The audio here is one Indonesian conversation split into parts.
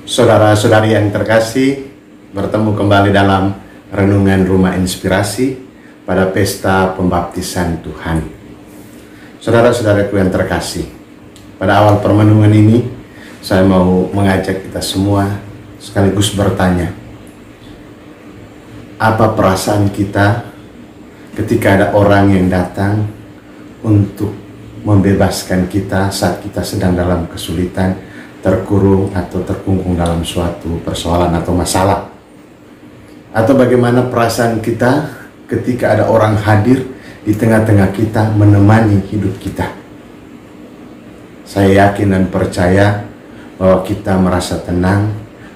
Saudara-saudari yang terkasih, bertemu kembali dalam Renungan Rumah Inspirasi pada Pesta Pembaptisan Tuhan. Saudara-saudaraku yang terkasih, pada awal permenungan ini, saya mau mengajak kita semua sekaligus bertanya, apa perasaan kita ketika ada orang yang datang untuk membebaskan kita saat kita sedang dalam kesulitan, terkurung atau terkungkung dalam suatu persoalan atau masalah? Atau bagaimana perasaan kita ketika ada orang hadir di tengah-tengah kita menemani hidup kita? Saya yakin dan percaya bahwa kita merasa tenang,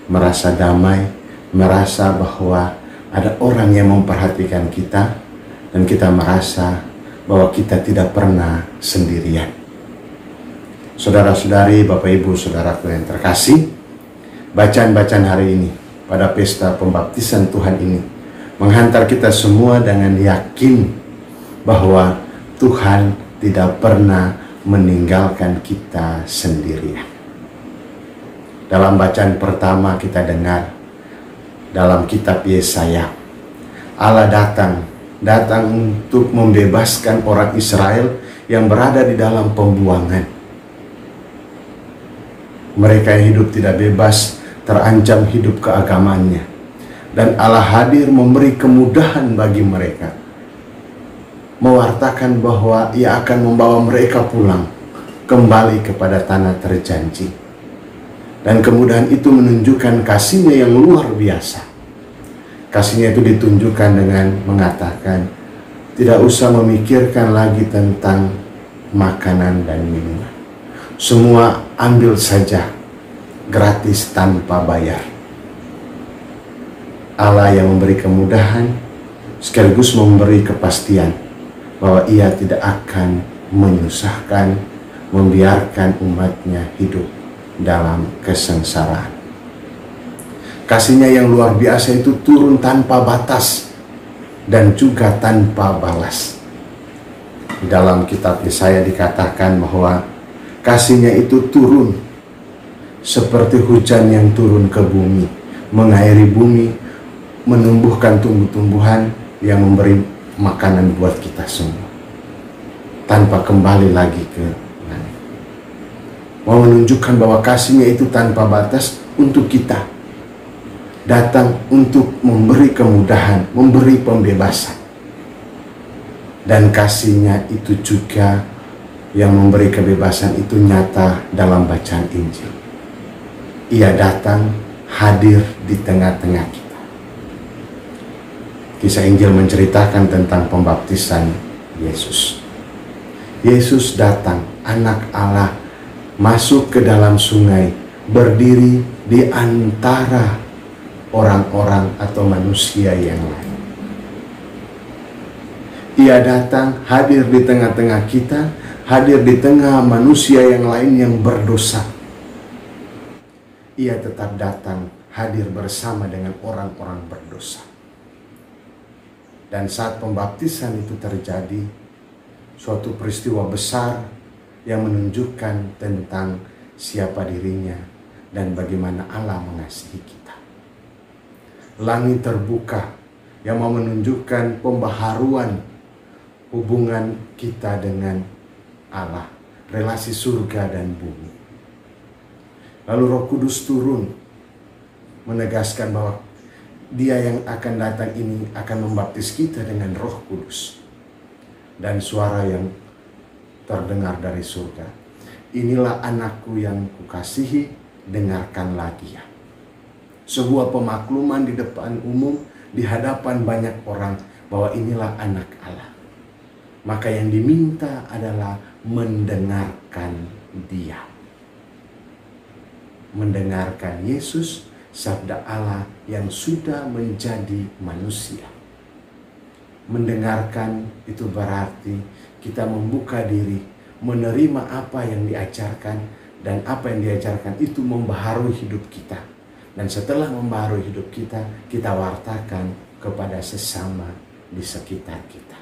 merasa damai, merasa bahwa ada orang yang memperhatikan kita, dan kita merasa bahwa kita tidak pernah sendirian. Saudara-saudari, Bapak Ibu, saudaraku yang terkasih, bacaan-bacaan hari ini pada pesta pembaptisan Tuhan ini menghantar kita semua dengan yakin bahwa Tuhan tidak pernah meninggalkan kita sendirian. Dalam bacaan pertama kita dengar dalam kitab Yesaya, Allah datang untuk membebaskan orang Israel yang berada di dalam pembuangan. Mereka yang hidup tidak bebas, terancam hidup keagamaannya. Dan Allah hadir memberi kemudahan bagi mereka, mewartakan bahwa Ia akan membawa mereka pulang kembali kepada tanah terjanji. Dan kemudahan itu menunjukkan kasih-Nya yang luar biasa. Kasih-Nya itu ditunjukkan dengan mengatakan, tidak usah memikirkan lagi tentang makanan dan minuman. Semua ambil saja, gratis tanpa bayar. Allah yang memberi kemudahan sekaligus memberi kepastian bahwa Ia tidak akan menyusahkan, membiarkan umatnya hidup dalam kesengsaraan. Kasih-Nya yang luar biasa itu turun tanpa batas dan juga tanpa balas. Di dalam kitab Yesaya dikatakan bahwa kasih-Nya itu turun seperti hujan yang turun ke bumi, mengairi bumi, menumbuhkan tumbuh-tumbuhan yang memberi makanan buat kita semua, tanpa kembali lagi ke langit. Mau menunjukkan bahwa kasih-Nya itu tanpa batas untuk kita, datang untuk memberi kemudahan, memberi pembebasan. Dan kasih-Nya itu juga yang memberi kebebasan itu nyata dalam bacaan Injil. Ia datang hadir di tengah-tengah kita. Kisah Injil menceritakan tentang pembaptisan Yesus. Yesus datang, anak Allah, masuk ke dalam sungai, berdiri di antara orang-orang atau manusia yang lain. Ia datang hadir di tengah-tengah kita, hadir di tengah manusia yang lain yang berdosa. Ia tetap datang hadir bersama dengan orang-orang berdosa. Dan saat pembaptisan itu terjadi, suatu peristiwa besar yang menunjukkan tentang siapa dirinya dan bagaimana Allah mengasihi kita. Langit terbuka yang mau menunjukkan pembaharuan hubungan kita dengan Allah, relasi surga dan bumi. Lalu Roh Kudus turun menegaskan bahwa Dia yang akan datang ini akan membaptis kita dengan Roh Kudus. Dan suara yang terdengar dari surga, inilah anakku yang kukasihi, dengarkanlah dia. Sebuah pemakluman di depan umum, di hadapan banyak orang, bahwa inilah anak Allah. Maka yang diminta adalah mendengarkan dia. Mendengarkan Yesus, sabda Allah yang sudah menjadi manusia. Mendengarkan itu berarti kita membuka diri, menerima apa yang diajarkan, dan apa yang diajarkan itu membaharui hidup kita. Dan setelah membaharui hidup kita, kita wartakan kepada sesama di sekitar kita.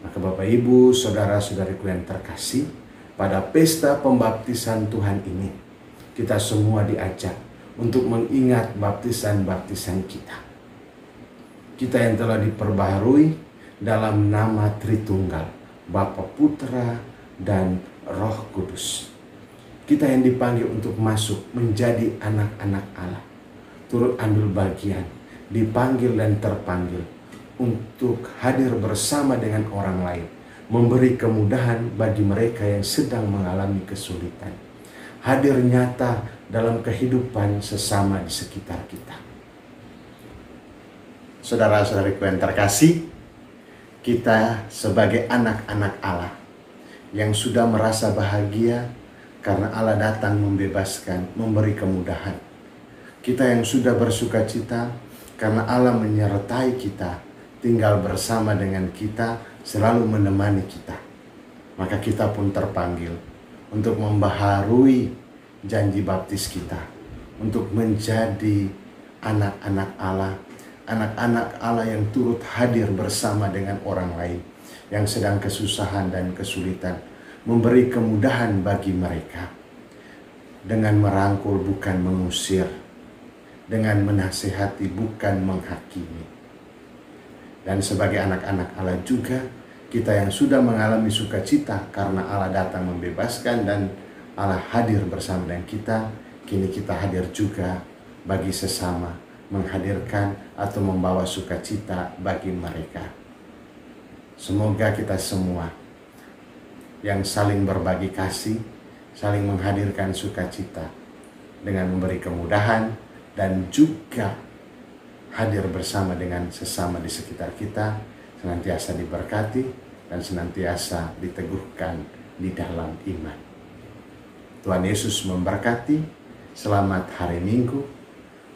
Maka Bapak Ibu, saudara-saudariku yang terkasih, pada pesta pembaptisan Tuhan ini, kita semua diajak untuk mengingat baptisan-baptisan kita. Kita yang telah diperbaharui dalam nama Tritunggal, Bapa, Putra, dan Roh Kudus. Kita yang dipanggil untuk masuk menjadi anak-anak Allah, turut ambil bagian, dipanggil dan terpanggil untuk hadir bersama dengan orang lain, memberi kemudahan bagi mereka yang sedang mengalami kesulitan, hadir nyata dalam kehidupan sesama di sekitar kita. Saudara-saudariku yang terkasih, kita sebagai anak-anak Allah yang sudah merasa bahagia karena Allah datang membebaskan, memberi kemudahan. Kita yang sudah bersuka cita karena Allah menyertai kita, tinggal bersama dengan kita, selalu menemani kita. Maka kita pun terpanggil untuk membaharui janji baptis kita, untuk menjadi anak-anak Allah, anak-anak Allah yang turut hadir bersama dengan orang lain yang sedang kesusahan dan kesulitan, memberi kemudahan bagi mereka dengan merangkul bukan mengusir, dengan menasihati bukan menghakimi. Dan sebagai anak-anak Allah juga, kita yang sudah mengalami sukacita karena Allah datang membebaskan dan Allah hadir bersama dengan kita, kini kita hadir juga bagi sesama, menghadirkan atau membawa sukacita bagi mereka. Semoga kita semua yang saling berbagi kasih, saling menghadirkan sukacita dengan memberi kemudahan dan juga hadir bersama dengan sesama di sekitar kita, senantiasa diberkati dan senantiasa diteguhkan di dalam iman. Tuhan Yesus memberkati. Selamat hari Minggu,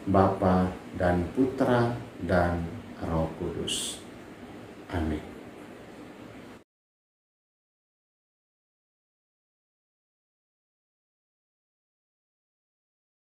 Bapa dan Putra dan Roh Kudus. Amin.